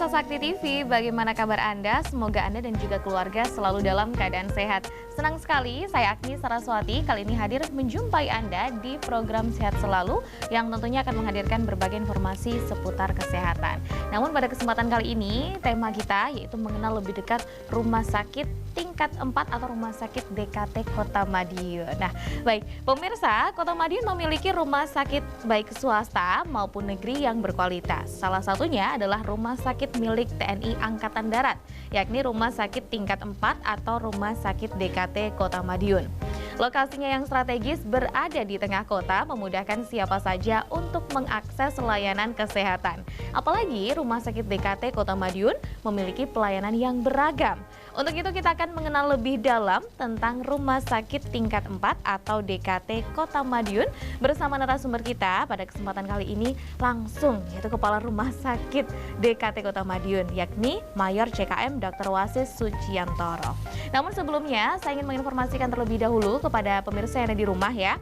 Pemirsa Sakti TV, bagaimana kabar Anda? Semoga Anda dan juga keluarga selalu dalam keadaan sehat. Senang sekali, saya Agni Saraswati kali ini hadir menjumpai Anda di program Sehat Selalu yang tentunya akan menghadirkan berbagai informasi seputar kesehatan. Namun pada kesempatan kali ini, tema kita yaitu mengenal lebih dekat rumah sakit tingkat 4 atau rumah sakit DKT Kota Madiun. Nah, baik, pemirsa, Kota Madiun memiliki rumah sakit baik swasta maupun negeri yang berkualitas. Salah satunya adalah rumah sakit milik TNI Angkatan Darat, yakni Rumah Sakit Tingkat 4 atau Rumah Sakit DKT Kota Madiun. Lokasinya yang strategis berada di tengah kota memudahkan siapa saja untuk mengakses layanan kesehatan. Apalagi Rumah Sakit DKT Kota Madiun memiliki pelayanan yang beragam. Untuk itu kita akan mengenal lebih dalam tentang Rumah Sakit Tingkat 4 atau DKT Kota Madiun bersama narasumber kita pada kesempatan kali ini langsung yaitu Kepala Rumah Sakit DKT Kota Madiun yakni Mayor CKM Dr. Wasis Suciantoro. Namun sebelumnya saya ingin menginformasikan terlebih dahulu kepada pemirsa yang ada di rumah ya,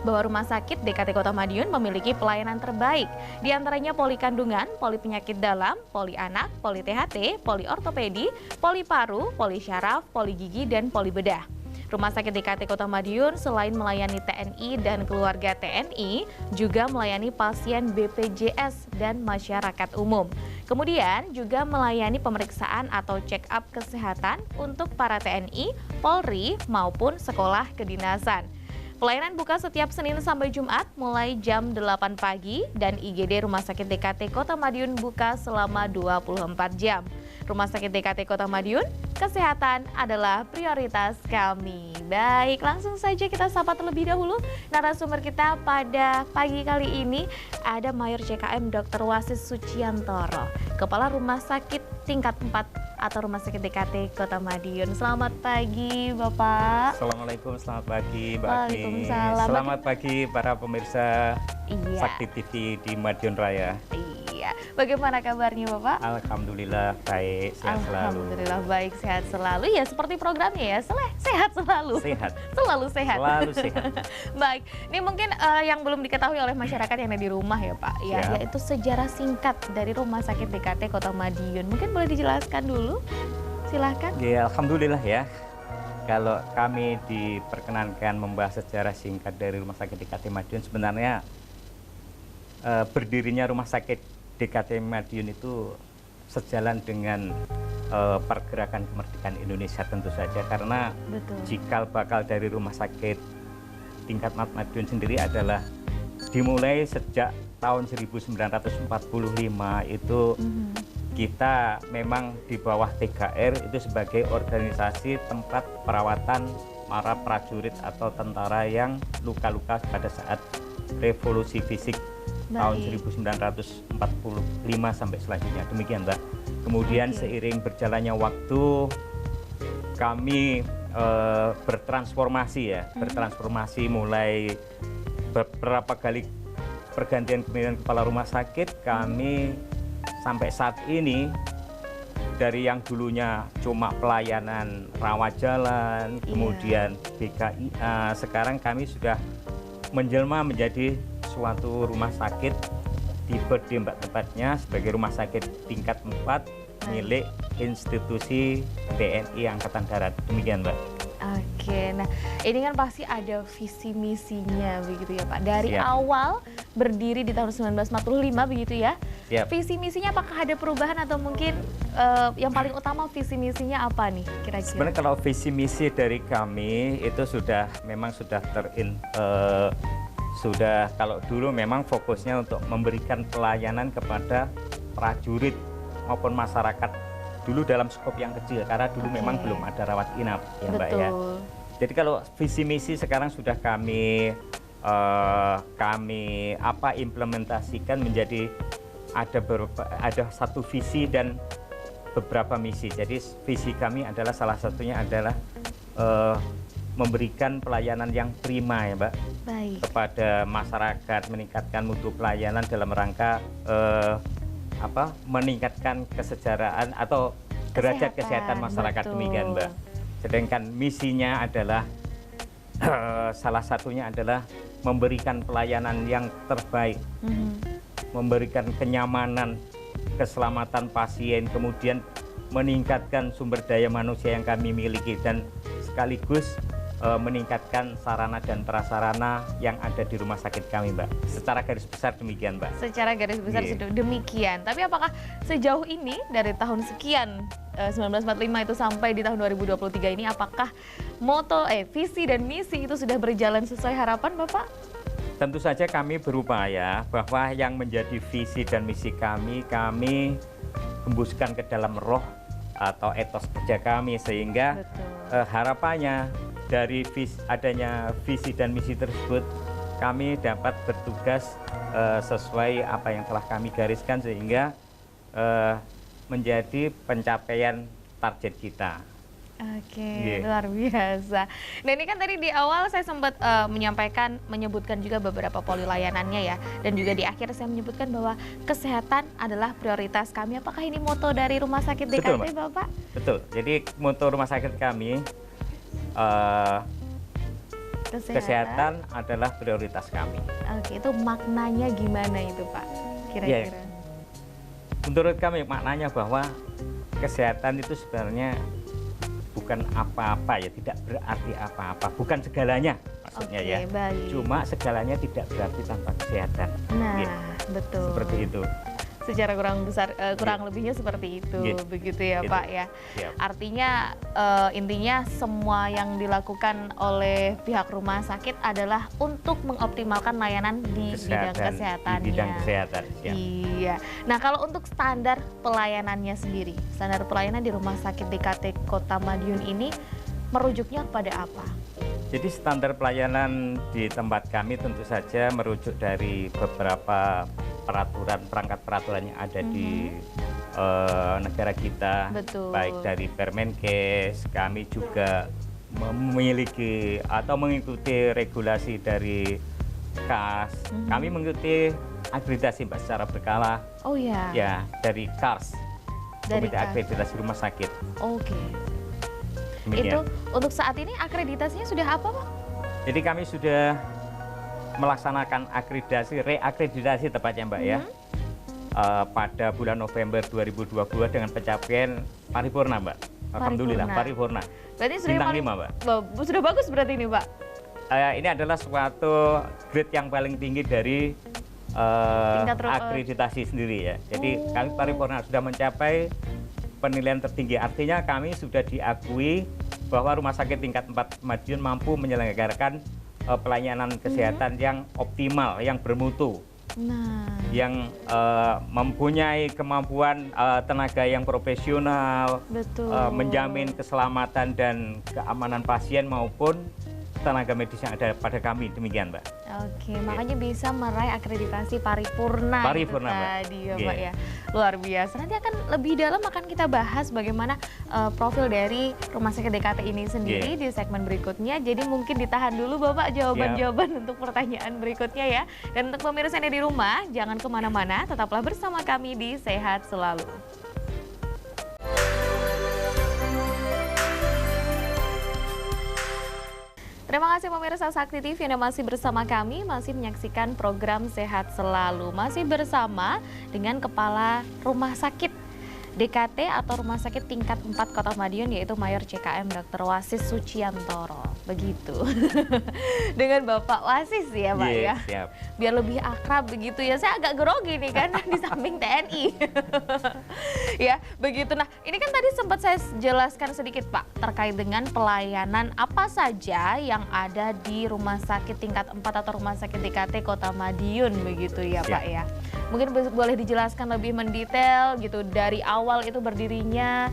bahwa Rumah Sakit DKT Kota Madiun memiliki pelayanan terbaik. Di antaranya poli kandungan, poli penyakit dalam, poli anak, poli THT, poli ortopedi, poli paru, poli syaraf, poli gigi, dan poli bedah. Rumah Sakit DKT Kota Madiun selain melayani TNI dan keluarga TNI, juga melayani pasien BPJS dan masyarakat umum. Kemudian juga melayani pemeriksaan atau check-up kesehatan untuk para TNI, Polri, maupun sekolah kedinasan. Pelayanan buka setiap Senin sampai Jumat mulai jam 8 pagi dan IGD Rumah Sakit DKT Kota Madiun buka selama 24 jam. Rumah Sakit DKT Kota Madiun, kesehatan adalah prioritas kami. Baik, langsung saja kita sapa terlebih dahulu narasumber kita pada pagi kali ini. Ada Mayor CKM Dr. Wasis Suciantoro, Kepala Rumah Sakit Tingkat 4 atau Rumah Sakit DKT Kota Madiun. Selamat pagi Bapak. Assalamualaikum, selamat pagi Mbak Agni. Waalaikumsalam. Selamat pagi para pemirsa Sakti TV di Madiun Raya. Iya, bagaimana kabarnya Bapak? Alhamdulillah baik, sehat selalu. Alhamdulillah baik, sehat selalu. Ya seperti programnya ya, sehat selalu. Sehat. Selalu sehat. Selalu sehat. Baik, ini mungkin yang belum diketahui oleh masyarakat yang ada di rumah ya Pak, ya, Siap. yaitu sejarah singkat dari Rumah Sakit DKT Kota Madiun. Mungkin boleh dijelaskan dulu? Silahkan. Ya, alhamdulillah ya. Kalau kami diperkenankan membahas sejarah singkat dari Rumah Sakit DKT Madiun, sebenarnya berdirinya Rumah Sakit DKT Madiun itu sejalan dengan pergerakan kemerdekaan Indonesia tentu saja, karena Betul. cikal bakal dari Rumah Sakit Tingkat 4 Madiun sendiri adalah dimulai sejak tahun 1945 itu kita memang di bawah TKR itu sebagai organisasi tempat perawatan para prajurit atau tentara yang luka-luka pada saat revolusi fisik tahun 1945 sampai selanjutnya. Demikian Mbak. Kemudian seiring berjalannya waktu kami bertransformasi ya, bertransformasi mulai beberapa kali pergantian kepemimpinan kepala rumah sakit. Kami sampai saat ini dari yang dulunya cuma pelayanan rawat jalan, kemudian BKIA, sekarang kami sudah menjelma menjadi suatu rumah sakit tipe D tepatnya sebagai rumah sakit tingkat 4 milik institusi TNI Angkatan Darat. Demikian Mbak. Oke, nah ini kan pasti ada visi misinya begitu ya Pak. Dari Siap. awal berdiri di tahun 1945 begitu ya. Siap. Visi misinya apakah ada perubahan atau mungkin yang paling utama visi misinya apa nih kira-kira? Sebenarnya kalau visi misi dari kami itu memang sudah sudah kalau dulu memang fokusnya untuk memberikan pelayanan kepada prajurit maupun masyarakat dulu dalam skop yang kecil, karena dulu memang belum ada rawat inap ya Mbak ya. Jadi kalau visi misi sekarang sudah kami implementasikan menjadi ada satu visi dan beberapa misi. Jadi visi kami adalah salah satunya adalah memberikan pelayanan yang prima ya Mbak. Baik. Kepada masyarakat, meningkatkan mutu pelayanan dalam rangka meningkatkan kesejahteraan atau derajat kesehatan masyarakat. Betul. Demikian Mbak. Sedangkan misinya adalah salah satunya adalah memberikan pelayanan yang terbaik, memberikan kenyamanan keselamatan pasien, kemudian meningkatkan sumber daya manusia yang kami miliki, dan sekaligus meningkatkan sarana dan prasarana yang ada di rumah sakit kami, Mbak. Secara garis besar demikian, Mbak. Secara garis besar demikian. Tapi apakah sejauh ini dari tahun sekian 1945 itu sampai di tahun 2023 ini, apakah visi dan misi itu sudah berjalan sesuai harapan, Bapak? Tentu saja kami berupaya bahwa yang menjadi visi dan misi kami hembuskan ke dalam roh atau etos kerja kami, sehingga harapannya dari adanya visi dan misi tersebut kami dapat bertugas sesuai apa yang telah kami gariskan, sehingga menjadi pencapaian target kita. Oke, luar biasa. Nah, ini kan tadi di awal saya sempat menyebutkan juga beberapa poli layanannya ya, dan juga di akhir saya menyebutkan bahwa kesehatan adalah prioritas kami. Apakah ini moto dari Rumah Sakit DKT, Betul, Bapak? Betul. Jadi moto rumah sakit kami, kesehatan adalah prioritas kami. Oke, itu maknanya gimana itu, Pak? Kira-kira? Menurut kami maknanya bahwa kesehatan itu sebenarnya bukan apa-apa ya, tidak berarti apa-apa, bukan segalanya maksudnya ya. Baik. Cuma segalanya tidak berarti tanpa kesehatan. Nah, betul. Seperti itu. Secara kurang lebihnya seperti itu, begitu ya, Pak ya. Siap. Artinya intinya semua yang dilakukan oleh pihak rumah sakit adalah untuk mengoptimalkan layanan di bidang kesehatannya. Di bidang kesehatan. Siap. Iya. Nah, kalau untuk standar pelayanannya sendiri, standar pelayanan di Rumah Sakit DKT Kota Madiun ini merujuknya pada apa? Jadi standar pelayanan di tempat kami tentu saja merujuk dari beberapa perangkat peraturan yang ada di negara kita. Betul. Baik dari Permenkes, kami juga memiliki atau mengikuti regulasi dari KAS. Kami mengikuti akreditasi, Mbak, secara berkala. Oh ya. Ya, dari KARS, Dari Komite KARS. Akreditasi Rumah Sakit. Oke. Demikian. Itu untuk saat ini akreditasinya sudah apa, Pak? Jadi kami sudah melaksanakan reakreditasi tepatnya, Mbak, ya, pada bulan November 2022 dengan pencapaian paripurna, Mbak. Alhamdulillah, paripurna. Berarti sudah Bintang paling 5, Mbak. Sudah bagus berarti ini, Pak. Ini adalah suatu grade yang paling tinggi dari akreditasi sendiri ya. Jadi kami paripurna sudah mencapai penilaian tertinggi. Artinya kami sudah diakui bahwa Rumah Sakit tingkat 4 Madiun mampu menyelenggarakan pelayanan kesehatan yang optimal, yang bermutu, yang mempunyai kemampuan tenaga yang profesional, menjamin keselamatan dan keamanan pasien maupun tenaga medis yang ada pada kami, demikian, Mbak. Oke, makanya bisa meraih akreditasi paripurna, Paripurna, Mbak. Tadi ya, Pak ya. Luar biasa. Nanti akan lebih dalam kita bahas bagaimana profil dari Rumah Sakit DKT ini sendiri di segmen berikutnya. Jadi mungkin ditahan dulu, Bapak, jawaban-jawaban untuk pertanyaan berikutnya ya. Dan untuk pemirsa yang di rumah, jangan kemana-mana, tetaplah bersama kami di Sehat Selalu. Terima kasih pemirsa Sakti TV yang masih bersama kami, masih menyaksikan program Sehat Selalu. Masih bersama dengan Kepala Rumah Sakit DKT atau Rumah Sakit Tingkat 4 Kota Madiun, yaitu Mayor CKM Dr. Wasis Suciantoro. Begitu. Dengan Bapak Wasis ya, Pak ya. Siap. Biar lebih akrab begitu ya. Saya agak grogi nih kan di samping TNI. Ya, begitu. Nah, ini kan tadi sempat saya jelaskan sedikit, Pak, terkait dengan pelayanan apa saja yang ada di Rumah Sakit Tingkat 4 atau Rumah Sakit DKT Kota Madiun begitu ya, Pak ya. Mungkin boleh dijelaskan lebih mendetail gitu, dari awal itu berdirinya,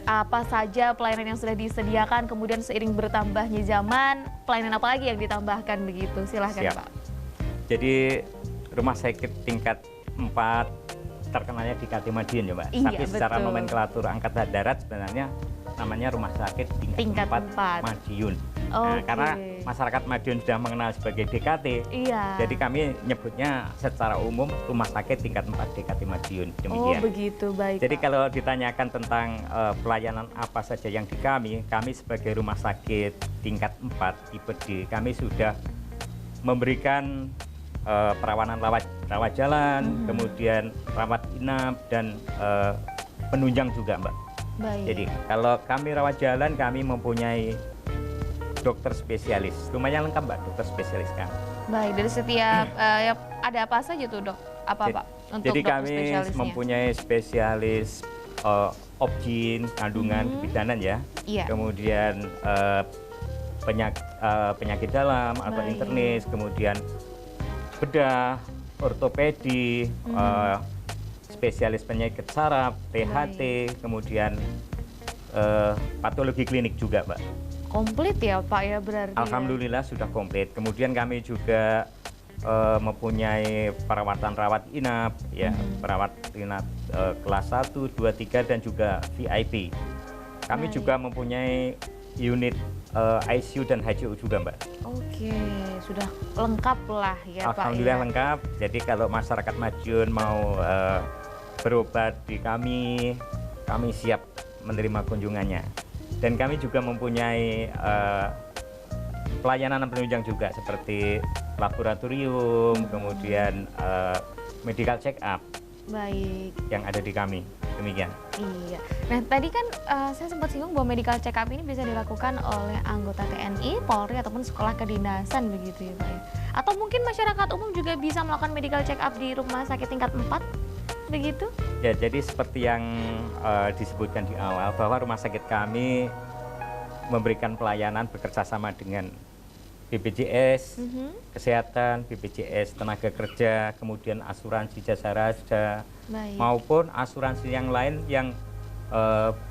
apa saja pelayanan yang sudah disediakan, kemudian seiring bertambahnya zaman, pelayanan apa lagi yang ditambahkan begitu. Silahkan, Pak. Jadi Rumah Sakit Tingkat 4 terkenalnya di DKT Madiun ya, Mbak. Tapi secara nomenklatur Angkatan Darat sebenarnya namanya Rumah Sakit Tingkat 4 Madiun. Nah, karena masyarakat Madiun sudah mengenal sebagai DKT, jadi kami nyebutnya secara umum Rumah Sakit Tingkat 4 DKT Madiun. Demikian. Oh begitu, baik. Jadi kalau ditanyakan tentang pelayanan apa saja yang di kami sebagai Rumah Sakit Tingkat 4 tipe D, kami sudah memberikan perawanan rawat jalan, kemudian rawat inap dan penunjang juga, Mbak. Baik. Jadi kalau kami rawat jalan, kami mempunyai dokter spesialis. Lumayan lengkap, Mbak, dokter spesialis kami. Baik, dari setiap ya, ada apa saja tuh, Dok? Apa, Pak? Untuk Jadi dokter kami spesialisnya? mempunyai spesialis obgyn, kandungan, kebidanan ya. Iya. Kemudian penyakit dalam atau Baik. internis, kemudian bedah, ortopedi, spesialis penyakit saraf, THT, kemudian patologi klinik juga, Mbak. Komplit ya, Pak ya berarti. Ya? Alhamdulillah sudah komplit. Kemudian kami juga mempunyai perawatan rawat inap, ya, perawat inap kelas 1, 2, 3 dan juga VIP. Kami Baik. juga mempunyai unit ICU dan HCU juga, Mbak. Oke, sudah lengkap lah ya, Pak. Alhamdulillah Ya? lengkap. Jadi kalau masyarakat Madiun mau berobat di kami siap menerima kunjungannya. Dan kami juga mempunyai pelayanan penunjang juga seperti laboratorium, kemudian medical check up Baik. yang ada di kami. Demikian. Iya. Nah, tadi kan saya sempat singgung bahwa medical check up ini bisa dilakukan oleh anggota TNI, Polri, ataupun sekolah kedinasan begitu ya, Pak ya? Atau mungkin masyarakat umum juga bisa melakukan medical check up di rumah sakit tingkat 4, begitu? Ya, jadi seperti yang disebutkan di awal bahwa rumah sakit kami memberikan pelayanan bekerjasama dengan BPJS Kesehatan, BPJS Tenaga Kerja, kemudian asuransi jasa raja, Baik. maupun asuransi yang lain yang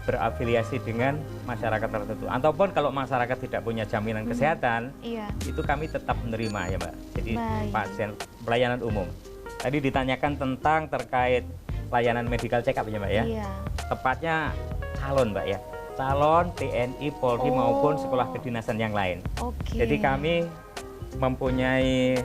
berafiliasi dengan masyarakat tertentu. Ataupun kalau masyarakat tidak punya jaminan kesehatan, Iya. itu kami tetap menerima ya, Mbak. Jadi Baik. pasien pelayanan umum. Tadi ditanyakan tentang terkait layanan medical check up ya, Mbak ya. Iya. Tepatnya calon, Mbak ya. Calon TNI, Polri maupun sekolah kedinasan yang lain. Oke. Jadi kami mempunyai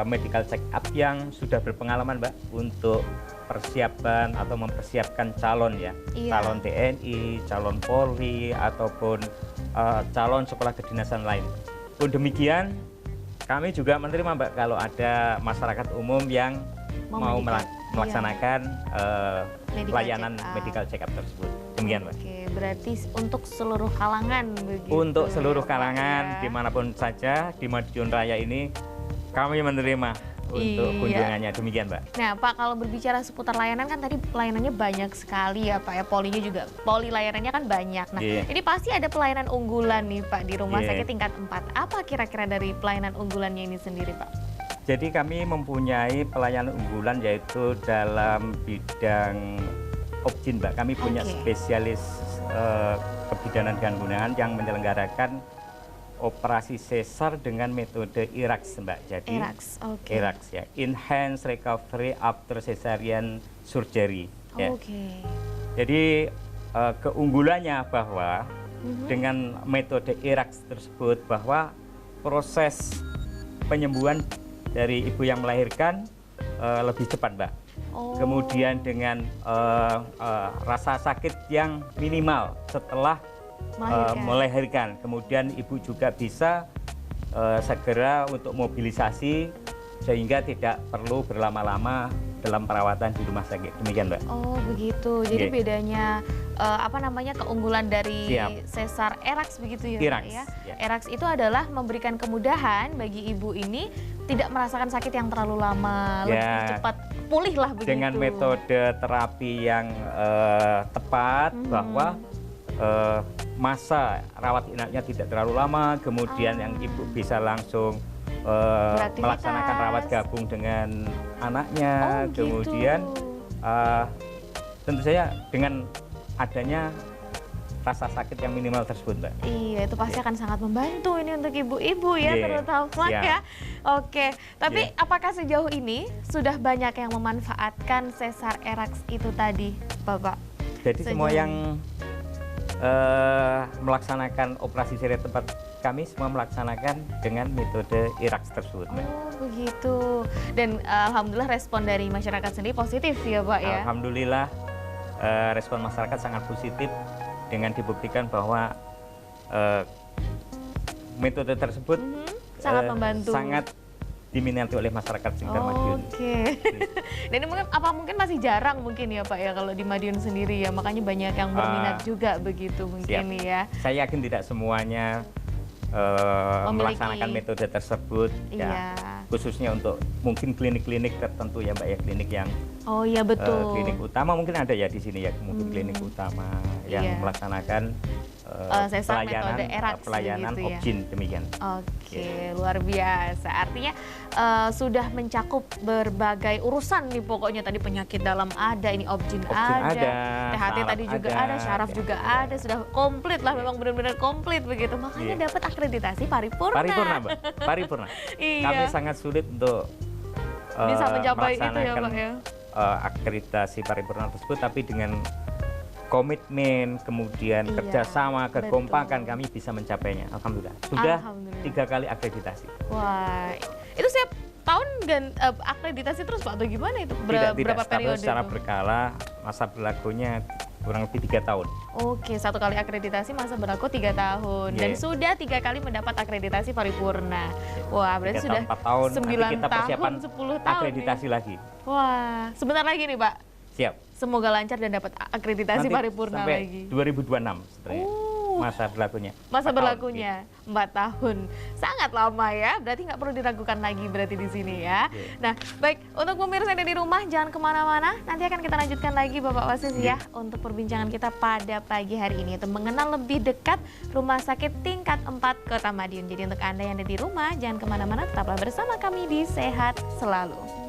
medical check up yang sudah berpengalaman, Mbak, untuk persiapan atau mempersiapkan calon ya. Iya. Calon TNI, calon Polri ataupun calon sekolah kedinasan lain. Pun demikian, kami juga menerima, Mbak, kalau ada masyarakat umum yang mau melaksanakan layanan medical check up tersebut. Demikian, Mbak. Oke, berarti untuk seluruh kalangan begitu. Untuk seluruh ya, Pak, kalangan ya? dimanapun saja di Madiun Raya ini kami menerima untuk Iya. kunjungannya. Demikian, Mbak. Nah, Pak, kalau berbicara seputar layanan kan tadi layanannya banyak sekali ya, Pak ya. Polinya juga, poli layanannya kan banyak. Nah, Iya. ini pasti ada pelayanan unggulan nih, Pak, di rumah Iya. sakit tingkat 4. Apa kira-kira dari pelayanan unggulannya ini sendiri, Pak? Jadi kami mempunyai pelayanan unggulan yaitu dalam bidang obgyn, Mbak. Kami punya Oke. spesialis kebidanan gangguan yang menyelenggarakan operasi sesar dengan metode IRAX, Mbak. Jadi IRAX, oke. IRAX ya, Enhanced Recovery After Cesarean Surgery. Ya. Oke. Jadi keunggulannya bahwa dengan metode IRAX tersebut bahwa proses penyembuhan dari ibu yang melahirkan lebih cepat, Mbak. Oh. Kemudian dengan rasa sakit yang minimal setelah melahirkan. Kemudian ibu juga bisa segera untuk mobilisasi sehingga tidak perlu berlama-lama dalam perawatan di rumah sakit. Demikian, Mbak. Oh, begitu. Jadi Iya. bedanya keunggulan dari Siap. sesar ERAX begitu ya, Pak IRAX, ya. ya. ERAX itu adalah memberikan kemudahan bagi ibu ini tidak merasakan sakit yang terlalu lama, lebih Ya. cepat pulih lah begitu. Dengan metode terapi yang tepat bahwa masa rawat inapnya tidak terlalu lama, kemudian yang ibu bisa langsung Beraktivitas. melaksanakan rawat gabung dengan anaknya, Oh, gitu. kemudian tentu saja dengan adanya rasa sakit yang minimal tersebut, Mbak. Iya, itu pasti akan sangat membantu ini untuk ibu-ibu ya, Iya, terutama siap. ya. Oke, tapi Iya. apakah sejauh ini sudah banyak yang memanfaatkan sesar ERAX itu tadi, Bapak? Jadi semua Sejauh yang melaksanakan operasi seri tempat kami semua melaksanakan dengan metode IRAX tersebut, Mbak. Oh, begitu. Dan alhamdulillah respon dari masyarakat sendiri positif ya, Pak ya. Alhamdulillah respon masyarakat sangat positif dengan dibuktikan bahwa metode tersebut Sangat membantu. sangat diminati oleh masyarakat sekitar Madiun. Oke. Dan ini mungkin masih jarang mungkin ya Pak ya kalau di Madiun sendiri ya, makanya banyak yang berminat juga begitu mungkin ya. Saya yakin tidak semuanya melaksanakan metode tersebut, ya, khususnya untuk mungkin klinik-klinik tertentu ya Mbak ya, klinik yang betul. Klinik utama mungkin ada ya di sini ya, mungkin klinik utama yang melaksanakan pelayanan gitu opjin demikian. Oke, luar biasa. Artinya sudah mencakup berbagai urusan nih pokoknya, tadi penyakit dalam ada, ini opjin ada, THT tadi juga ada, syaraf juga ada, sudah komplit lah, memang benar-benar komplit begitu. Makanya dapat akreditasi paripurna. Paripurna, Mbak. Paripurna. Kami sangat sulit untuk bisa mencapai itu ya Pak ya. Akreditasi paripurna tersebut, tapi dengan komitmen, kemudian kerjasama, kekompakan kami bisa mencapainya. Alhamdulillah. Sudah 3 kali akreditasi. Wah, itu setiap tahun akreditasi terus Pak atau gimana itu? Berapa periode? Secara berkala, masa berlakunya kurang lebih 3 tahun. Oke, 1 kali akreditasi masa berlaku 3 tahun dan sudah 3 kali mendapat akreditasi paripurna. Wah, berarti sudah 4 tahun. 9 tahun, 10 tahun akreditasi lagi. Wah, sebentar lagi nih Pak. Siap. Semoga lancar dan dapat akreditasi paripurna sampai lagi. 2026 sebenarnya. Masa berlakunya. Masa berlakunya 4 tahun. Sangat lama ya, berarti nggak perlu diragukan lagi berarti di sini ya. Nah, baik, untuk pemirsa yang ada di rumah jangan kemana-mana. Nanti akan kita lanjutkan lagi Bapak Wasis ya untuk perbincangan kita pada pagi hari ini, untuk mengenal lebih dekat Rumah Sakit Tingkat 4 Kota Madiun. Jadi untuk Anda yang ada di rumah jangan kemana-mana, tetaplah bersama kami di Sehat Selalu.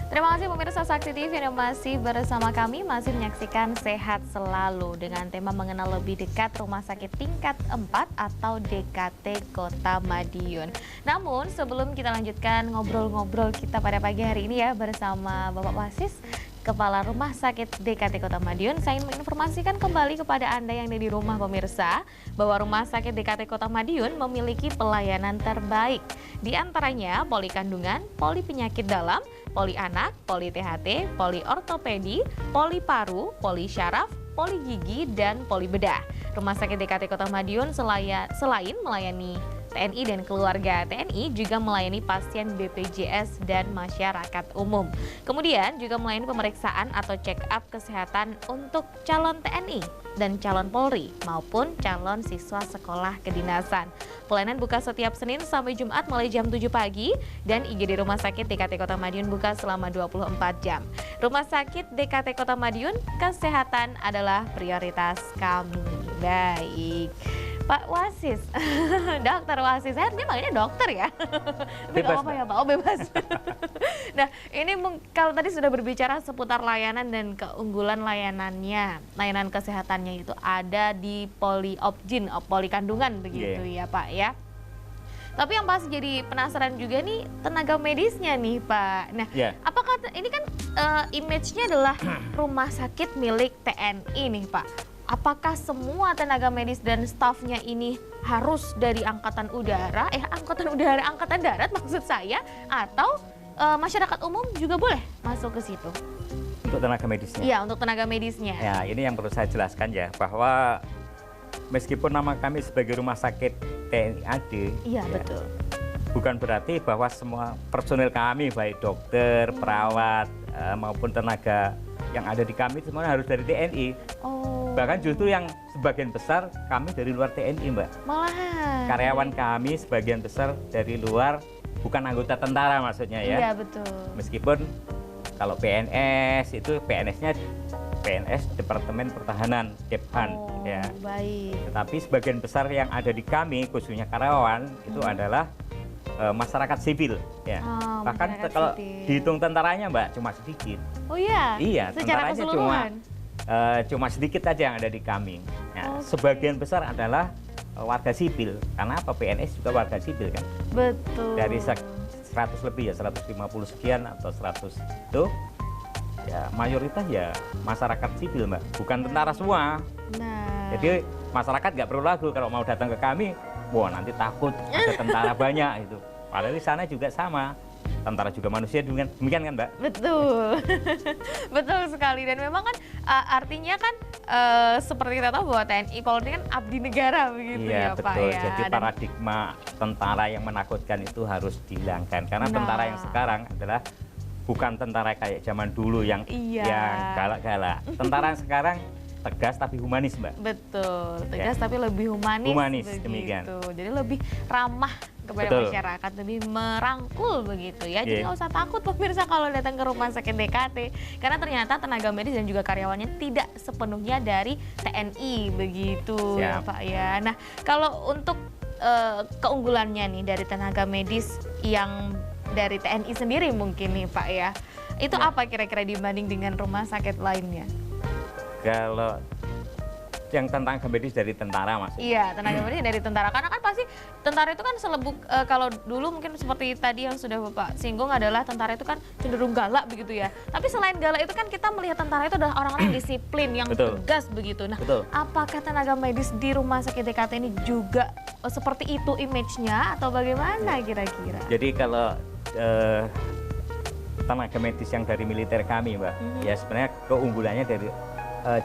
Terima kasih pemirsa Sakti TV yang masih bersama kami, masih menyaksikan Sehat Selalu dengan tema mengenal lebih dekat Rumah Sakit Tingkat 4 atau DKT Kota Madiun. Namun sebelum kita lanjutkan ngobrol-ngobrol kita pada pagi hari ini ya bersama Bapak Wasis, Kepala Rumah Sakit DKT Kota Madiun, saya ingin menginformasikan kembali kepada Anda yang ada di rumah pemirsa bahwa Rumah Sakit DKT Kota Madiun memiliki pelayanan terbaik. Di antaranya poli kandungan, poli penyakit dalam, poli anak, poli THT, poli ortopedi, poli paru, poli syaraf, poli gigi, dan poli bedah. Rumah Sakit DKT Kota Madiun selain melayani TNI dan keluarga TNI juga melayani pasien BPJS dan masyarakat umum. Kemudian juga melayani pemeriksaan atau check up kesehatan untuk calon TNI dan calon Polri maupun calon siswa sekolah kedinasan. Pelayanan buka setiap Senin sampai Jumat mulai jam 7 pagi dan IGD Rumah Sakit DKT Kota Madiun buka selama 24 jam. Rumah Sakit DKT Kota Madiun, kesehatan adalah prioritas kami. Baik. Pak Wasis, Dokter Wasis, saya artinya manggilnya dokter ya? Bebas, apa ya Pak? Oh bebas. Nah ini kalau tadi sudah berbicara seputar layanan dan keunggulan layanannya, layanan kesehatannya itu ada di poli opjin, poli kandungan begitu ya Pak ya. Tapi yang pasti jadi penasaran juga nih tenaga medisnya nih Pak. Nah, apakah ini kan image-nya adalah rumah sakit milik TNI nih Pak? Apakah semua tenaga medis dan stafnya ini harus dari Angkatan Udara, Angkatan Darat maksud saya, atau masyarakat umum juga boleh masuk ke situ? Untuk tenaga medisnya? Iya, untuk tenaga medisnya. Ya, ini yang perlu saya jelaskan ya, bahwa meskipun nama kami sebagai Rumah Sakit TNI AD, betul. Bukan berarti bahwa semua personel kami, baik dokter, perawat, maupun tenaga yang ada di kami semuanya harus dari TNI. Bahkan justru yang sebagian besar kami dari luar TNI, Mbak. Malahan. Karyawan kami sebagian besar dari luar, bukan anggota tentara maksudnya ya. Iya, betul. Meskipun kalau PNS itu PNS-nya PNS Departemen Pertahanan, Dephan ya. Baik. Tetapi sebagian besar yang ada di kami, khususnya karyawan, itu adalah masyarakat sipil ya. Bahkan kalau dihitung tentaranya Mbak cuma sedikit. Oh iya? Iya, secara keseluruhan. Cuma sedikit saja yang ada di kami. Nah, sebagian besar adalah warga sipil. Karena apa? PNS juga warga sipil kan? Betul. Dari 100 lebih ya, 150 sekian atau 100 itu ya mayoritas ya masyarakat sipil Mbak, bukan tentara semua. Nah. Jadi masyarakat nggak perlu ragu kalau mau datang ke kami, wah nanti takut ada tentara banyak itu. Padahal di sana juga sama. tentara juga manusia, demikian kan Mbak? Betul, betul sekali. Dan memang kan artinya kan seperti kita tahu bahwa TNI Polri kan abdi negara begitu Iya, ya Pak betul. ya. Jadi Dan paradigma tentara yang menakutkan itu harus dihilangkan, karena tentara yang sekarang adalah bukan tentara kayak zaman dulu yang galak-galak. Tentara yang sekarang tegas tapi humanis, Mbak. betul, tegas tapi lebih humanis. Humanis, begitu. demikian. Jadi lebih ramah kepada Betul. masyarakat, lebih merangkul begitu ya. Jadi Iya. nggak usah takut pemirsa kalau datang ke rumah sakit DKT, karena ternyata tenaga medis dan juga karyawannya tidak sepenuhnya dari TNI begitu ya Siap. Pak ya. Nah kalau untuk keunggulannya nih dari tenaga medis yang dari TNI sendiri mungkin nih Pak ya, itu Ya. apa kira-kira dibanding dengan rumah sakit lainnya? Kalau yang tentang medis dari tentara, Mas. Iya, tenaga medis dari tentara. Karena kan pasti tentara itu kan selebuk, kalau dulu mungkin seperti tadi yang sudah Bapak singgung adalah tentara itu kan cenderung galak begitu ya. Tapi selain galak itu kan kita melihat tentara itu adalah orang-orang yang disiplin, yang Betul. tegas begitu. Nah, Betul. apakah tenaga medis di rumah sakit DKT ini juga seperti itu image-nya atau bagaimana kira-kira? Jadi kalau tenaga medis yang dari militer kami, Mbak, ya sebenarnya keunggulannya dari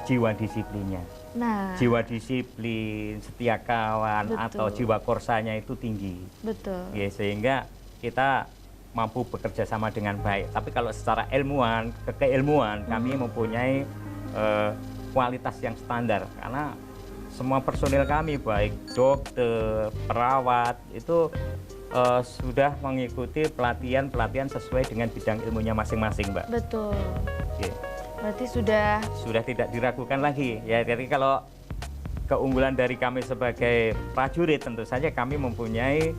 jiwa disiplinnya. Nah, Jiwa disiplin, setia kawan, Betul. atau jiwa korsanya itu tinggi. betul. Ya, sehingga kita mampu bekerja sama dengan baik. Tapi kalau secara ilmuwan, keilmuan, kami mempunyai kualitas yang standar, karena semua personil kami, baik dokter, perawat, itu sudah mengikuti pelatihan sesuai dengan bidang ilmunya masing-masing, Mbak. Betul. Ya. Berarti sudah Sudah tidak diragukan lagi. Ya, jadi kalau keunggulan dari kami sebagai prajurit, tentu saja kami mempunyai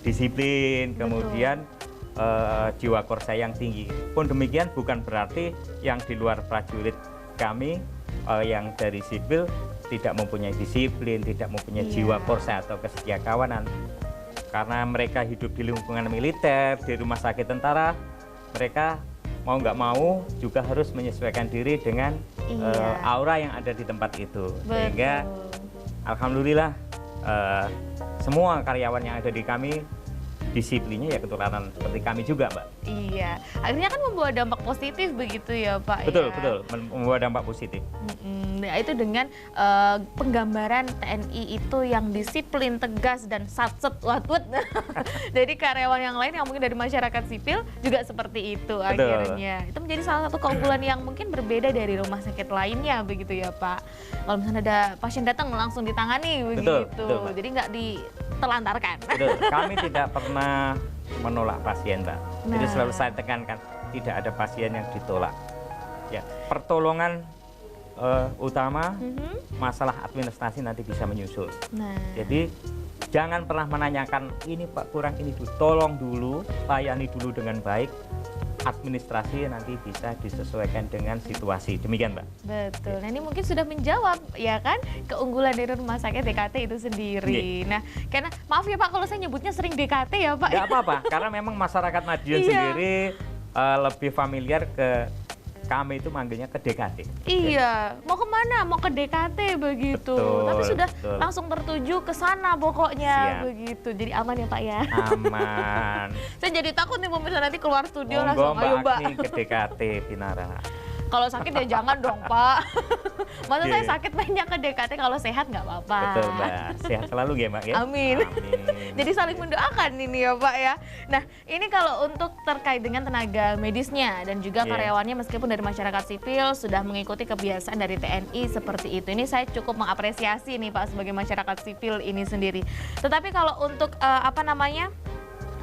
disiplin, kemudian jiwa korsa yang tinggi. Pun demikian bukan berarti yang di luar prajurit kami yang dari sipil tidak mempunyai disiplin, tidak mempunyai jiwa korsa atau kesetia kawanan. Karena mereka hidup di lingkungan militer, di rumah sakit tentara, mereka mau nggak mau juga harus menyesuaikan diri dengan aura yang ada di tempat itu. Sehingga alhamdulillah semua karyawan yang ada di kami disiplinnya ya ketularan seperti kami juga, Mbak. Iya, akhirnya kan membawa dampak positif begitu ya Pak. Betul, ya? betul, membawa dampak positif. Nah, itu dengan penggambaran TNI itu yang disiplin, tegas, dan satset watwut. Jadi karyawan yang lain yang mungkin dari masyarakat sipil juga seperti itu. Betul. Akhirnya. Itu menjadi salah satu keunggulan yang mungkin berbeda dari rumah sakit lainnya begitu ya Pak. Kalau misalnya ada pasien datang langsung ditangani begitu. Betul, Pak. Jadi nggak ditelantarkan. Betul. Kami tidak pernah menolak pasien, Mbak. Jadi Nah. selalu saya tekankan, tidak ada pasien yang ditolak. Ya, pertolongan utama, masalah administrasi nanti bisa menyusul. Nah, Jadi jangan pernah menanyakan ini Pak kurang ini dulu, tolong dulu, layani dulu dengan baik. Administrasi nanti bisa disesuaikan dengan situasi. Demikian, Mbak. betul. Nah, ini mungkin sudah menjawab ya kan keunggulan dari rumah sakit DKT itu sendiri. Nah, karena maaf ya Pak kalau saya nyebutnya sering DKT ya Pak. Nggak apa-apa, karena memang masyarakat Madiun Iya. sendiri lebih familiar ke kami itu manggilnya ke DKT. Iya, mau kemana? Mau ke DKT begitu. Betul, Tapi sudah betul. langsung tertuju ke sana pokoknya Siap. begitu. Jadi aman ya Pak ya. Aman. Saya jadi takut nih pemirsa nanti keluar studio Monggo langsung ayo Mbak. Agni ke DKT Pinara. Kalau sakit ya jangan dong Pak. Masa saya Iya. sakit mainnya ke DKT, kalau sehat nggak apa-apa. Betul, Mbak. Sehat selalu ya, Mbak ya. Amin. Jadi saling mendoakan ini ya Pak ya. Nah ini kalau untuk terkait dengan tenaga medisnya dan juga Iya. karyawannya meskipun dari masyarakat sipil sudah mengikuti kebiasaan dari TNI seperti itu. Ini saya cukup mengapresiasi nih Pak sebagai masyarakat sipil ini sendiri. Tetapi kalau untuk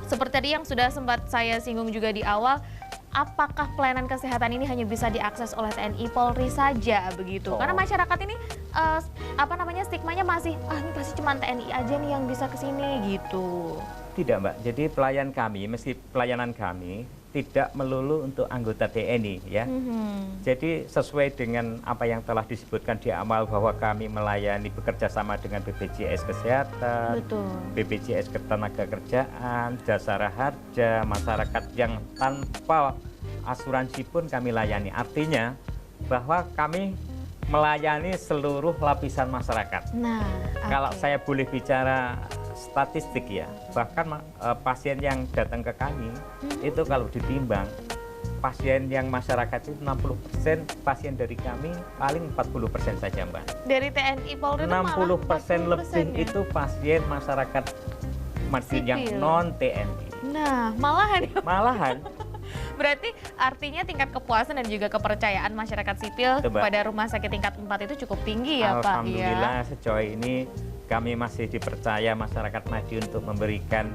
seperti tadi yang sudah sempat saya singgung juga di awal, apakah pelayanan kesehatan ini hanya bisa diakses oleh TNI Polri saja begitu? Oh. Karena masyarakat ini stigmanya masih ini pasti cuma TNI aja nih yang bisa kesini gitu. Tidak, Mbak. Jadi pelayanan kami tidak melulu untuk anggota TNI ya. Jadi sesuai dengan apa yang telah disebutkan di awal bahwa kami melayani bekerja sama dengan BPJS Kesehatan, Betul. BPJS Ketenagakerjaan, Jasara Harja, masyarakat yang tanpa asuransi pun kami layani. Artinya bahwa kami melayani seluruh lapisan masyarakat. Nah, Kalau oke. saya boleh bicara statistik ya, bahkan pasien yang datang ke kami itu kalau ditimbang pasien yang masyarakat itu 60% pasien dari kami paling 40% saja Mbak. Dari TNI Polri itu malah 60% lebih ya? itu pasien masyarakat Madiun yang Sipil. non TNI. Nah, malahan ya. Malahan Berarti artinya tingkat kepuasan dan juga kepercayaan masyarakat sipil Betul, Mbak. kepada rumah sakit tingkat 4 itu cukup tinggi ya Pak? Alhamdulillah sejauh ini kami masih dipercaya masyarakat Madiun untuk memberikan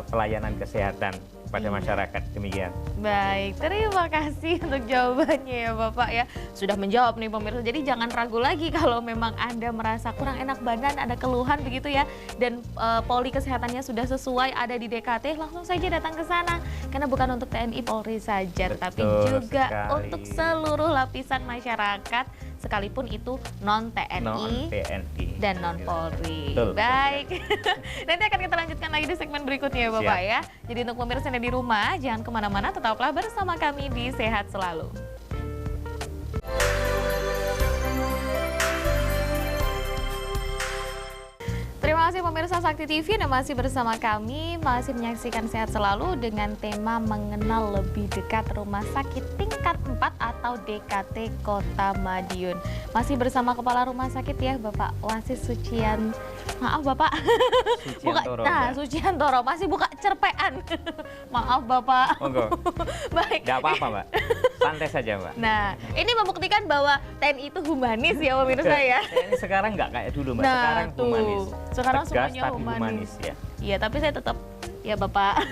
pelayanan kesehatan pada masyarakat, demikian. Baik, terima kasih untuk jawabannya ya Bapak ya. Sudah menjawab nih pemirsa, jadi jangan ragu lagi kalau memang Anda merasa kurang enak badan, ada keluhan begitu ya. Dan poli kesehatannya sudah sesuai, ada di DKT, langsung saja datang ke sana. Karena bukan untuk TNI Polri saja, tapi Betul juga sekali. untuk seluruh lapisan masyarakat, sekalipun itu non-TNI. Non-TNI. Dan non-Polri. Betul, betul, Baik, nanti akan kita lanjutkan lagi di segmen berikutnya ya Bapak Siap. ya. Jadi untuk pemirsa yang ada di rumah, jangan kemana-mana, tetaplah bersama kami di Sehat Selalu. Terima kasih pemirsa Sakti TV dan masih bersama kami, masih menyaksikan Sehat Selalu dengan tema mengenal lebih dekat Rumah Sakit Tingkat 4 atau DKT Kota Madiun. Masih bersama Kepala Rumah Sakit ya Bapak Wasis Sucian. Maaf Bapak. Suciantoro, Mbak. Suciantoro masih buka cerpean. Maaf Bapak. Monggo. Baik. Nggak apa-apa Mbak, santai saja Mbak. Nah, ini membuktikan bahwa TNI itu humanis ya pemirsa ya. Ini sekarang nggak kayak dulu Mbak, Nah, sekarang tuh. humanis. Sekarang Tegas semuanya tapi humanis ya. Iya, tapi saya tetap ya Bapak.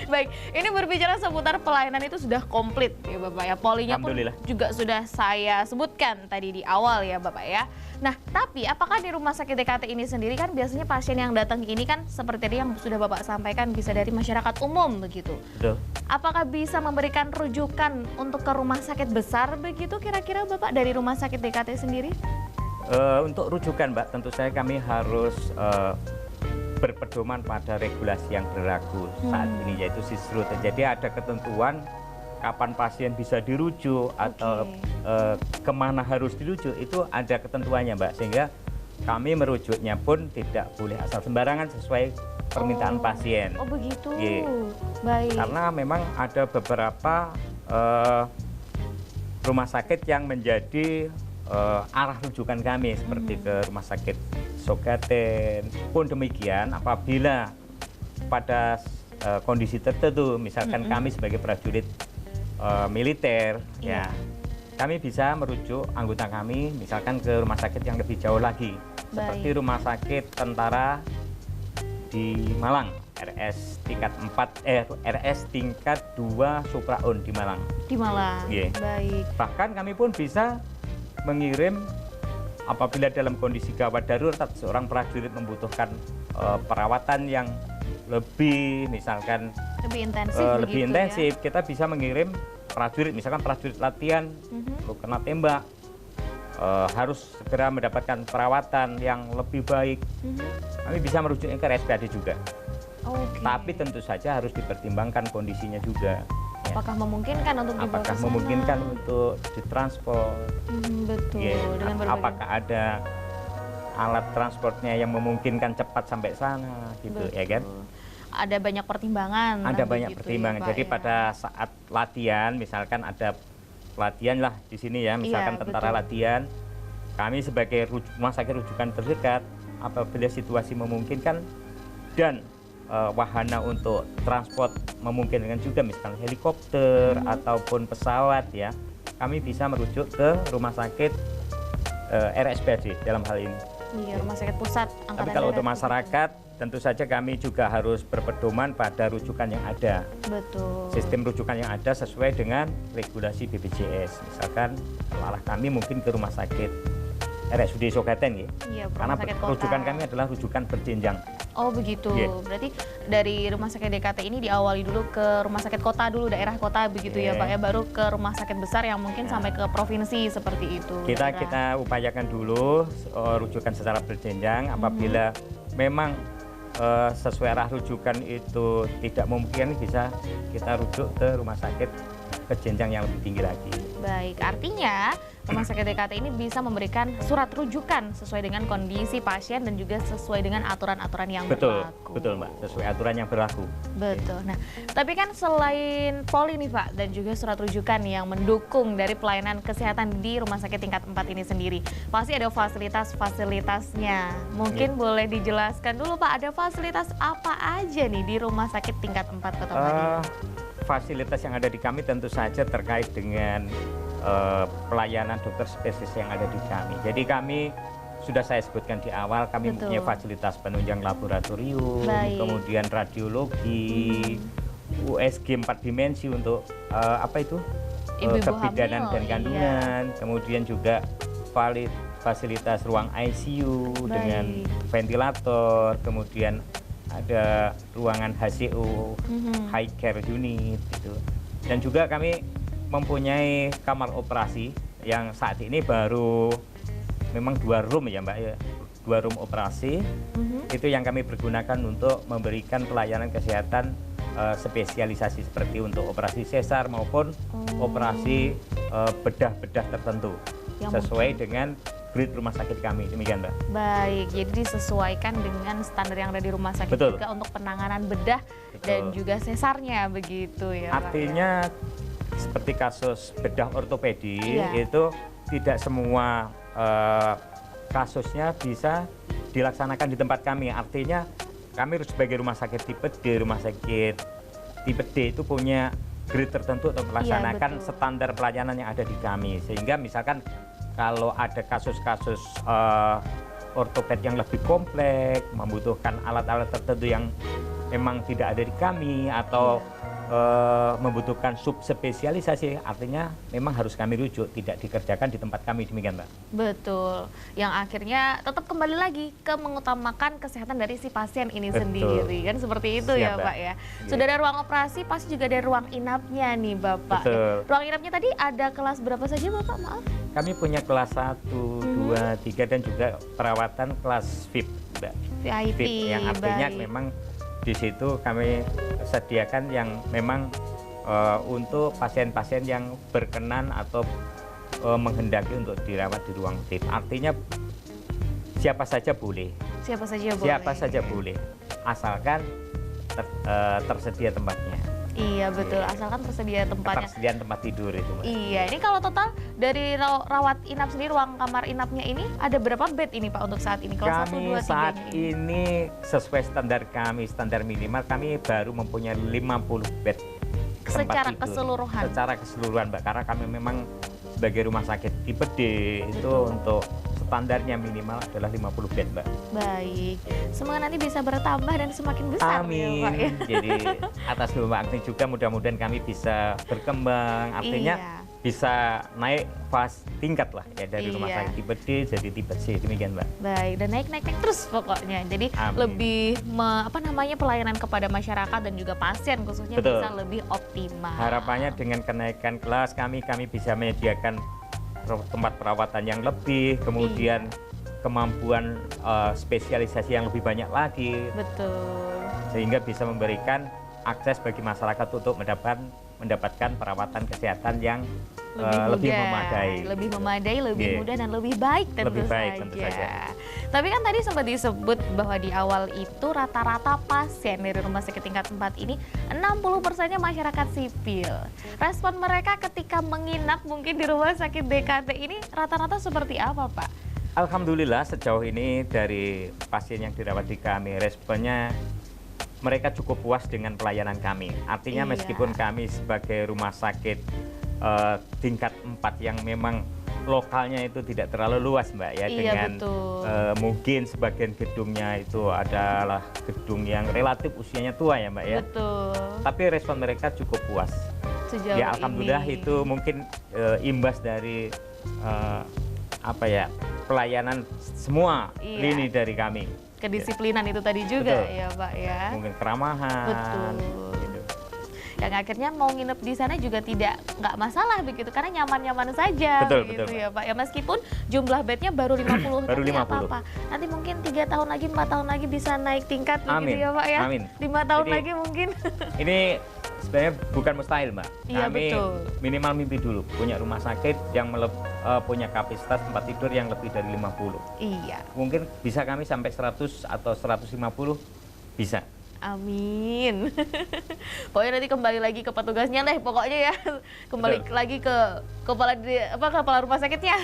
Baik, ini berbicara seputar pelayanan itu sudah komplit ya Bapak ya. Polinya pun Alhamdulillah. juga sudah saya sebutkan tadi di awal ya Bapak ya. Nah, tapi apakah di rumah sakit DKT ini sendiri kan biasanya pasien yang datang ini kan seperti tadi yang sudah Bapak sampaikan bisa dari masyarakat umum begitu. Betul. Apakah bisa memberikan rujukan untuk ke rumah sakit besar begitu kira-kira Bapak dari rumah sakit DKT sendiri? Untuk rujukan Mbak, tentu saja kami harus berpedoman pada regulasi yang berlaku saat ini, yaitu SISRUT. Jadi ada ketentuan kapan pasien bisa dirujuk atau kemana harus dirujuk, itu ada ketentuannya Mbak, sehingga kami merujuknya pun tidak boleh asal sembarangan sesuai permintaan pasien. Oh begitu. Iya. Baik. Karena memang ada beberapa rumah sakit yang menjadi arah rujukan kami, seperti ke rumah sakit Sogaten. Pun demikian, apabila pada kondisi tertentu, misalkan kami sebagai prajurit militer, Iya. ya kami bisa merujuk anggota kami misalkan ke rumah sakit yang lebih jauh lagi, seperti Baik. rumah sakit tentara di Malang, RS tingkat 4 RS tingkat 2 Supraun di Malang. Di Malang. Iya. Baik. Bahkan kami pun bisa mengirim apabila dalam kondisi gawat darurat seorang prajurit membutuhkan perawatan yang lebih, misalkan Lebih intensif lebih begitu intensif, kita bisa mengirim prajurit, misalkan prajurit latihan lalu kena tembak, harus segera mendapatkan perawatan yang lebih baik. Kami bisa merujuknya ke RSPAD juga. Oke. Tapi tentu saja harus dipertimbangkan kondisinya juga. Ya. Apakah memungkinkan untuk dibawa Apakah ke sana? memungkinkan untuk ditransport? Betul. Ya, Dengan berbagai. apakah ada alat transportnya yang memungkinkan cepat sampai sana, gitu ya kan? Betul. Ada banyak pertimbangan. Ada lah banyak begitu pertimbangan. ya, Pak, Jadi ya. pada saat latihan, misalkan ada latihan lah di sini ya, misalkan Iya, tentara betul. latihan, kami sebagai rumah sakit rujukan terdekat, apabila situasi memungkinkan dan wahana untuk transport memungkinkan juga, misalkan helikopter ataupun pesawat ya, kami bisa merujuk ke rumah sakit RSPAD dalam hal ini. Iya, rumah sakit pusat. Tapi Angkatan kalau Darat untuk begitu. masyarakat, tentu saja kami juga harus berpedoman pada rujukan yang ada. Betul. Sistem rujukan yang ada sesuai dengan regulasi BPJS. Misalkan kalau arah kami mungkin ke rumah sakit RSUD Sogaten ya. Iya, Karena rumah sakit kota. rujukan kami adalah rujukan berjenjang. Oh begitu. Iya. Berarti dari rumah sakit DKT ini diawali dulu ke rumah sakit kota dulu, daerah kota begitu ya Iya. Pak ya, baru ke rumah sakit besar yang mungkin Ya. sampai ke provinsi seperti itu. Kita daerah. kita upayakan dulu rujukan secara berjenjang. Apabila memang sesuai arah rujukan itu tidak mungkin, bisa kita rujuk ke rumah sakit ke jenjang yang lebih tinggi lagi. Baik, artinya Rumah Sakit DKT ini bisa memberikan surat rujukan sesuai dengan kondisi pasien dan juga sesuai dengan aturan-aturan yang berlaku. Betul Mbak, sesuai aturan yang berlaku. Betul. Nah, tapi kan selain poli nih Pak dan juga surat rujukan yang mendukung dari pelayanan kesehatan di Rumah Sakit tingkat 4 ini sendiri, pasti ada fasilitas-fasilitasnya. Mungkin boleh dijelaskan dulu Pak, ada fasilitas apa aja nih di Rumah Sakit tingkat 4 Kota Madiun? Fasilitas yang ada di kami tentu saja terkait dengan pelayanan dokter spesialis yang ada di kami. Jadi kami sudah saya sebutkan di awal, kami Betul. mempunyai fasilitas penunjang laboratorium, Baik. kemudian radiologi, USG 4 dimensi untuk Ibu-ibu kebidanan hamil, dan iya. kandungan, kemudian juga fasilitas ruang ICU dengan ventilator, kemudian ada ruangan HCO, high care unit gitu. Dan juga kami mempunyai kamar operasi yang saat ini baru memang 2 room ya Mbak ya. 2 room operasi itu yang kami pergunakan untuk memberikan pelayanan kesehatan spesialisasi seperti untuk operasi sesar maupun operasi bedah-bedah tertentu Yang sesuai dengan grade rumah sakit kami. Demikian Mbak. Baik, jadi disesuaikan dengan standar yang ada di rumah sakit Betul. juga untuk penanganan bedah dan juga sesarnya begitu ya Pak, Artinya seperti kasus bedah ortopedi Iya. itu tidak semua kasusnya bisa dilaksanakan di tempat kami. Artinya kami sebagai rumah sakit tipe D, rumah sakit tipe D itu punya grade tertentu untuk melaksanakan betul. standar pelayanan yang ada di kami. Sehingga misalkan kalau ada kasus-kasus ortoped yang lebih kompleks, membutuhkan alat-alat tertentu yang memang tidak ada di kami atau membutuhkan subspesialisasi, artinya memang harus kami rujuk, tidak dikerjakan di tempat kami. Demikian Mbak. Betul, yang akhirnya tetap kembali lagi ke mengutamakan kesehatan dari si pasien ini Betul. sendiri, kan seperti itu. Siap, ya Mbak. Pak ya. Iya. Sudah ada ruang operasi, pasti juga ada ruang inapnya nih Bapak. Betul. Ruang inapnya tadi ada kelas berapa saja Bapak, maaf? Kami punya kelas 1, 2, 3 dan juga perawatan kelas VIP Mbak. VIP, VIP yang artinya baik. memang di situ kami sediakan yang memang untuk pasien-pasien yang berkenan atau menghendaki untuk dirawat di ruang VIP. Artinya siapa saja boleh. Siapa saja boleh. Siapa saja boleh, asalkan tersedia tempatnya. Iya betul, asalkan tersedia tempatnya. Ketersediaan tempat tidur itu Mbak. Iya, ini kalau total dari rawat inap sendiri, ruang kamar inapnya ini ada berapa bed ini Pak untuk saat ini? Kalau 1, Kami 2, 3 saat ini sesuai standar kami, standar minimal kami baru mempunyai 50 bed tempat Secara tidur. keseluruhan? Secara keseluruhan Mbak, karena kami memang sebagai rumah sakit tipe D itu Betul. untuk standarnya minimal adalah 50 bed Mbak. Baik, semoga nanti bisa bertambah dan semakin besar Amin. ya Pak ya. Jadi atas nama Agni juga mudah-mudahan kami bisa berkembang, artinya Iya. bisa naik tingkat lah ya dari rumah Iya. sakit tipe D jadi tipe C. Demikian Mbak. Baik, dan naik terus pokoknya. Jadi Amin. lebih pelayanan kepada masyarakat dan juga pasien khususnya Betul. bisa lebih optimal. Harapannya dengan kenaikan kelas kami bisa menyediakan tempat perawatan yang lebih, kemudian kemampuan spesialisasi yang lebih banyak lagi, Betul. sehingga bisa memberikan akses bagi masyarakat untuk mendapatkan perawatan kesehatan yang lebih memadai. Lebih memadai, lebih Iya. mudah dan lebih baik tentu Lebih baik, saja. tentu saja. Tapi kan tadi sempat disebut bahwa di awal itu rata-rata pasien dari rumah sakit tingkat 4 ini 60%-nya masyarakat sipil. Respon mereka ketika menginap mungkin di rumah sakit DKT ini rata-rata seperti apa Pak? Alhamdulillah sejauh ini dari pasien yang dirawat di kami, responnya mereka cukup puas dengan pelayanan kami. Artinya Iya. meskipun kami sebagai rumah sakit tingkat 4 yang memang lokalnya itu tidak terlalu luas Mbak ya, Iya, dengan betul. mungkin sebagian gedungnya itu adalah gedung yang relatif usianya tua ya Mbak ya. Betul. Tapi respon mereka cukup puas. Sejauh Ya alhamdulillah ini. itu mungkin imbas dari pelayanan semua Iya. lini dari kami. Kedisiplinan itu tadi juga Betul. ya Pak ya. Mungkin keramahan. Betul. gitu. Yang akhirnya mau nginep di sana juga nggak masalah begitu karena nyaman-nyaman saja Betul, begitu betul, ya Pak. Ya meskipun jumlah bednya baru 50 Baru tapi nggak 50. apa-apa. Nanti mungkin 3 tahun lagi, 4 tahun lagi bisa naik tingkat Amin, begitu ya Pak ya. amin. 5 tahun Jadi- lagi mungkin. Ini sebenarnya bukan mustahil, Mbak. Iya, Kami betul. minimal mimpi dulu punya rumah sakit yang punya kapasitas tempat tidur yang lebih dari 50. Iya. Mungkin bisa kami sampai 100 atau 150 bisa. Amin. Pokoknya nanti kembali lagi ke petugasnya deh, pokoknya ya. Kembali Betul. lagi ke kepala rumah sakitnya.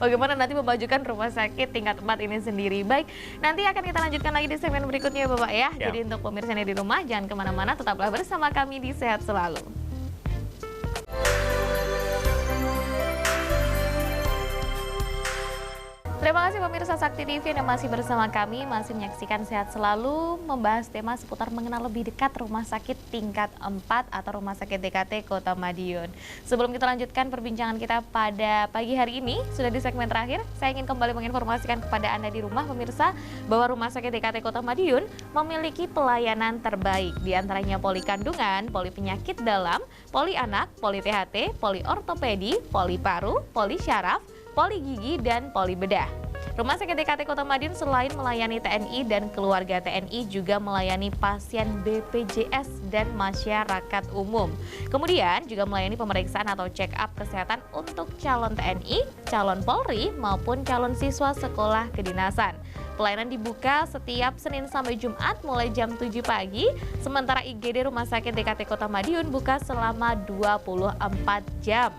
Bagaimana nanti memajukan rumah sakit tingkat 4 ini sendiri. Baik, nanti akan kita lanjutkan lagi di segmen berikutnya Bapak ya. Ya. Jadi untuk pemirsa yang di rumah jangan kemana-mana, tetaplah bersama kami di Sehat Selalu. Terima kasih pemirsa Sakti TV yang masih bersama kami, masih menyaksikan Sehat Selalu, membahas tema seputar mengenal lebih dekat rumah sakit tingkat 4 atau rumah sakit DKT Kota Madiun. Sebelum kita lanjutkan perbincangan kita pada pagi hari ini, sudah di segmen terakhir, saya ingin kembali menginformasikan kepada Anda di rumah pemirsa bahwa rumah sakit DKT Kota Madiun memiliki pelayanan terbaik, di antaranya poli kandungan, poli penyakit dalam, poli anak, poli THT, poli ortopedi, poli paru, poli syaraf, poli gigi, dan poli bedah. Rumah sakit DKT Kota Madiun selain melayani TNI dan keluarga TNI juga melayani pasien BPJS dan masyarakat umum. Kemudian juga melayani pemeriksaan atau check up kesehatan untuk calon TNI, calon Polri maupun calon siswa sekolah kedinasan. Pelayanan dibuka setiap Senin sampai Jumat mulai jam 7 pagi, sementara IGD Rumah Sakit DKT Kota Madiun buka selama 24 jam.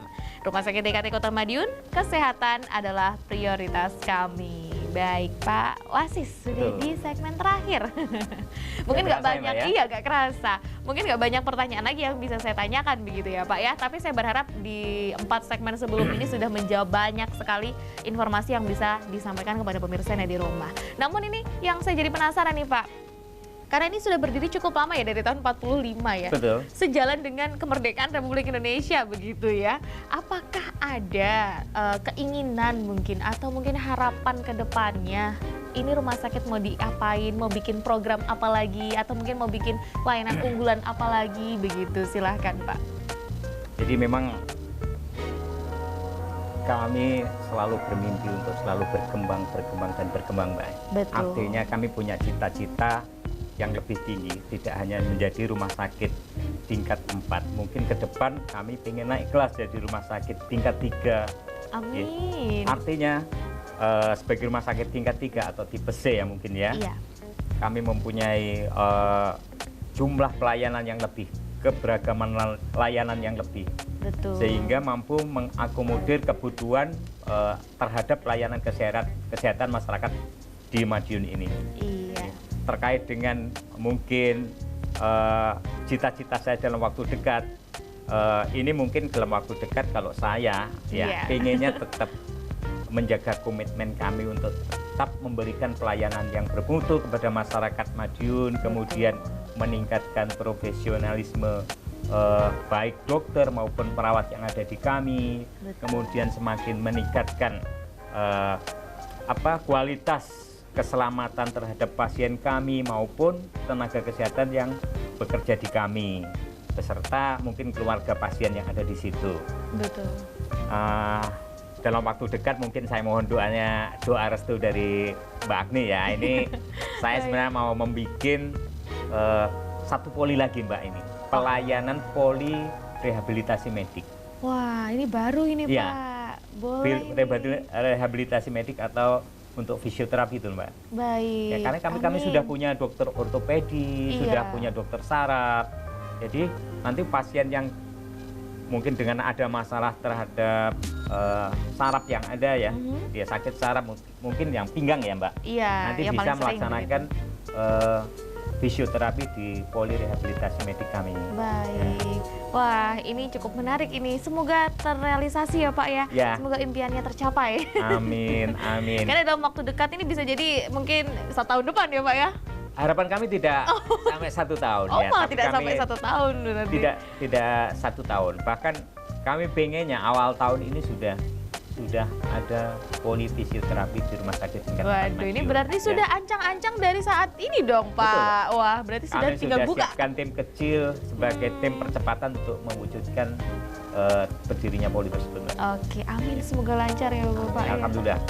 Rumah Sakit DKT Kota Madiun, kesehatan adalah prioritas kami. Baik Pak Wasis, sudah di segmen terakhir. Mungkin nggak kerasa ya, banyak, Mbak, ya? iya nggak kerasa. Mungkin nggak banyak pertanyaan lagi yang bisa saya tanyakan begitu ya Pak ya. Tapi saya berharap di 4 segmen sebelum ini sudah menjawab banyak sekali informasi yang bisa disampaikan kepada pemirsa yang ada di rumah. Namun ini yang saya jadi penasaran nih Pak. Karena ini sudah berdiri cukup lama ya, dari tahun 45 ya. Betul. Sejalan dengan kemerdekaan Republik Indonesia begitu ya. Apakah ada keinginan mungkin atau mungkin harapan ke depannya? Ini rumah sakit mau diapain, mau bikin program apa lagi, atau mungkin mau bikin layanan unggulan apa lagi begitu? Silahkan Pak. Jadi memang kami selalu bermimpi untuk selalu berkembang, Mbak. Betul. Artinya kami punya cita-cita yang lebih tinggi, tidak hanya menjadi rumah sakit tingkat 4. Mungkin ke depan kami ingin naik kelas jadi rumah sakit tingkat 3. Amin. Artinya sebagai rumah sakit tingkat 3 atau tipe C ya mungkin ya, Iya. kami mempunyai jumlah pelayanan yang lebih, keberagaman layanan yang lebih, Betul. sehingga mampu mengakomodir kebutuhan terhadap pelayanan kesehatan masyarakat di Madiun ini. Iya. Terkait dengan mungkin cita-cita saya dalam waktu dekat, ini mungkin dalam waktu dekat kalau saya Iya. pengennya tetap menjaga komitmen kami untuk tetap memberikan pelayanan yang bermutu kepada masyarakat Madiun, kemudian meningkatkan profesionalisme baik dokter maupun perawat yang ada di kami, kemudian semakin meningkatkan kualitas keselamatan terhadap pasien kami maupun tenaga kesehatan yang bekerja di kami, beserta mungkin keluarga pasien yang ada di situ. Betul. Dalam waktu dekat mungkin saya mohon doa restu dari Mbak Agni ya. Ini saya sebenarnya mau membuat satu poli lagi Mbak ini, pelayanan poli rehabilitasi medik. Wah, ini baru ini Ya. Pak. Boleh ini. Rehabilitasi medik atau untuk fisioterapi itu Mbak. Baik. Ya, karena kami Amin. sudah punya dokter ortopedi, Iya. sudah punya dokter saraf. Jadi nanti pasien yang mungkin dengan ada masalah terhadap saraf yang ada ya, dia sakit saraf mungkin yang pinggang ya Mbak. Iya, Nanti yang bisa paling sering melaksanakan fisioterapi di poli rehabilitasi medik kami. Baik. Wah, ini cukup menarik ini. Semoga terrealisasi ya Pak ya. Ya. Semoga impiannya tercapai. Amin, amin. Karena dalam waktu dekat ini bisa jadi mungkin 1 tahun depan ya Pak ya. Harapan kami tidak sampai 1 tahun Oh, ya. malah tapi tidak kami sampai 1 tahun berarti. tidak 1 tahun. Bahkan kami pengennya awal tahun ini sudah ada poli fisioterapi di rumah sakit tingkat 4 Waduh, ini Madiun. berarti Ya. sudah ancang-ancang dari saat ini dong Pak. Wah, berarti sudah Kami tinggal sudah buka. siapkan tim kecil sebagai tim percepatan untuk mewujudkan berdirinya poli tersebut. Oke, amin. Semoga lancar ya Bapak. Ya. Alhamdulillah.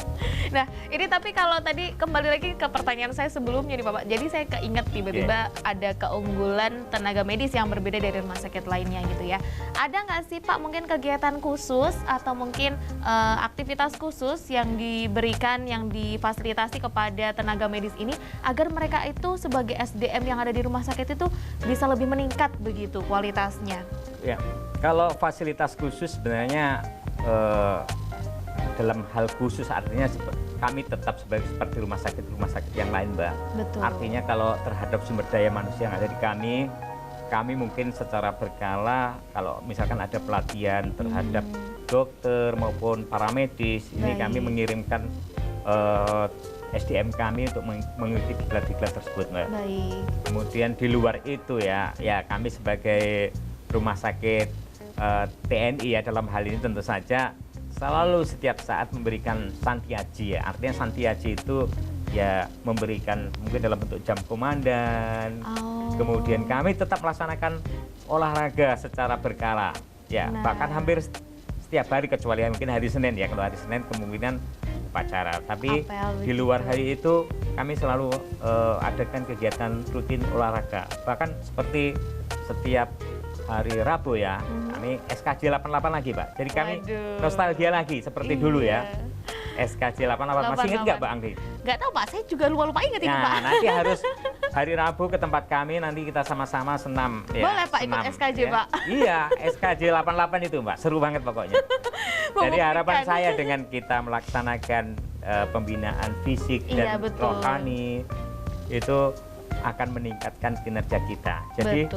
Nah, ini tapi kalau tadi kembali lagi ke pertanyaan saya sebelumnya nih Bapak. Jadi saya keinget tiba-tiba ada keunggulan tenaga medis yang berbeda dari rumah sakit lainnya gitu ya. Ada nggak sih Pak mungkin kegiatan khusus atau mungkin aktivitas khusus yang diberikan, yang difasilitasi kepada tenaga medis ini agar mereka itu sebagai SDM yang ada di rumah sakit itu bisa lebih meningkat begitu kualitasnya? Ya, kalau fasilitas khusus sebenarnya dalam hal khusus artinya kami tetap seperti rumah sakit yang lain, Mbak. Betul. Artinya kalau terhadap sumber daya manusia yang ada di kami mungkin secara berkala kalau misalkan ada pelatihan terhadap dokter maupun paramedis, ini kami mengirimkan SDM kami untuk mengikuti diklat-diklat tersebut, Mbak. Baik. Kemudian di luar itu ya kami sebagai rumah sakit TNI ya dalam hal ini tentu saja selalu setiap saat memberikan santiaji ya. Artinya santiaji itu ya memberikan mungkin dalam bentuk jam komandan. Kemudian kami tetap melaksanakan olahraga secara berkala. Ya, bahkan hampir setiap hari kecuali mungkin hari Senin ya. Kalau hari Senin kemungkinan upacara. Tapi di luar hari itu kami selalu adakan kegiatan rutin olahraga. Bahkan seperti setiap hari Rabu ya, kami SKJ 88 lagi, Pak. Jadi kami nostalgia lagi seperti dulu ya. SKJ 88. Masih ingat nggak, Mbak Anggi? Nggak tahu, Pak. Saya juga lupa ingat ini, Pak. Nah, nanti harus hari Rabu ke tempat kami, nanti kita sama-sama senam. Ya, boleh, Pak, ikut SKJ, ya. Pak. Iya, SKJ 88 itu, Mbak. Seru banget pokoknya. Jadi harapan saya dengan kita melaksanakan pembinaan fisik dan rohani, itu akan meningkatkan kinerja kita. Jadi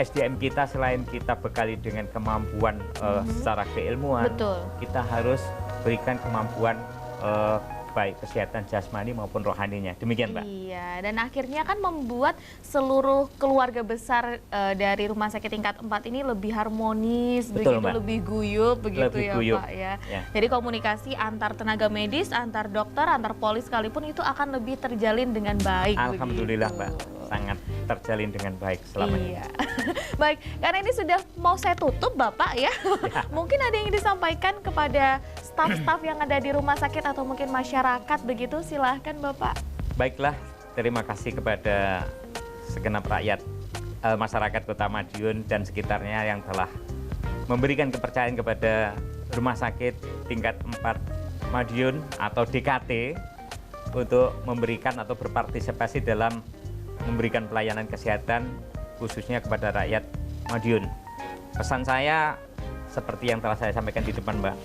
SDM kita selain kita bekali dengan kemampuan secara keilmuan, kita harus berikan kemampuan baik kesehatan jasmani maupun rohaninya. Demikian, Mbak. Iya, dan akhirnya kan membuat seluruh keluarga besar dari rumah sakit tingkat 4 ini lebih harmonis, begitu, Mbak. Lebih guyup begitu lebih guyup. Pak ya. Jadi komunikasi antar tenaga medis, antar dokter, antar polis sekalipun itu akan lebih terjalin dengan baik. Alhamdulillah, Mbak. Sangat terjalin dengan baik selama ini. Baik, karena ini sudah mau saya tutup Bapak ya. Mungkin ada yang disampaikan kepada staf-staf yang ada di rumah sakit atau mungkin masyarakat begitu, silahkan Bapak. Baiklah, terima kasih kepada segenap rakyat masyarakat Kota Madiun dan sekitarnya yang telah memberikan kepercayaan kepada Rumah Sakit Tingkat 4 Madiun atau DKT untuk memberikan atau berpartisipasi dalam memberikan pelayanan kesehatan khususnya kepada rakyat Madiun. Pesan saya seperti yang telah saya sampaikan di depan, Mbak,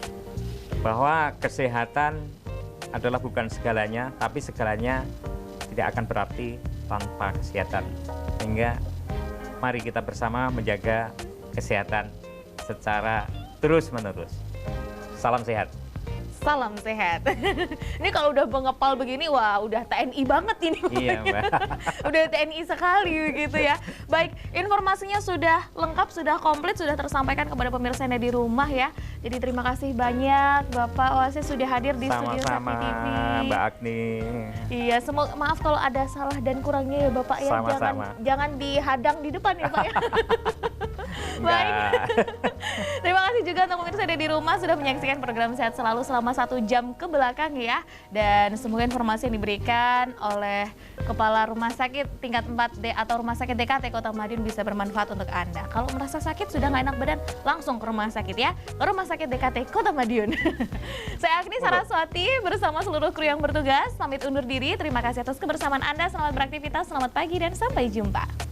bahwa kesehatan adalah bukan segalanya, tapi segalanya tidak akan berarti tanpa kesehatan. Sehingga mari kita bersama menjaga kesehatan secara terus-menerus. Salam sehat. Salam sehat. Ini kalau udah mengepal begini, wah udah TNI banget ini. Iya, Mbak. Udah TNI sekali gitu ya. Baik, informasinya sudah lengkap, sudah komplit, sudah tersampaikan kepada pemirsa yang ada di rumah ya. Jadi terima kasih banyak Bapak Oasis sudah hadir di studio Sakti TV. Mbak Agni. Iya, maaf kalau ada salah dan kurangnya ya Bapak ya. Jangan dihadang di depan ya Pak ya. Baik. Terima kasih juga untuk pemirsa yang ada di rumah sudah menyaksikan program Sehat Selalu selama 1 jam ke belakang ya. Dan semoga informasi yang diberikan oleh Kepala Rumah Sakit Tingkat 4D atau Rumah Sakit DKT Kota Madiun bisa bermanfaat untuk Anda. Kalau merasa sakit sudah nggak enak badan, langsung ke rumah sakit ya. Ke Rumah Sakit DKT Kota Madiun. Saya Agni Saraswati bersama seluruh kru yang bertugas. Pamit undur diri. Terima kasih atas kebersamaan Anda. Selamat beraktivitas, selamat pagi dan sampai jumpa.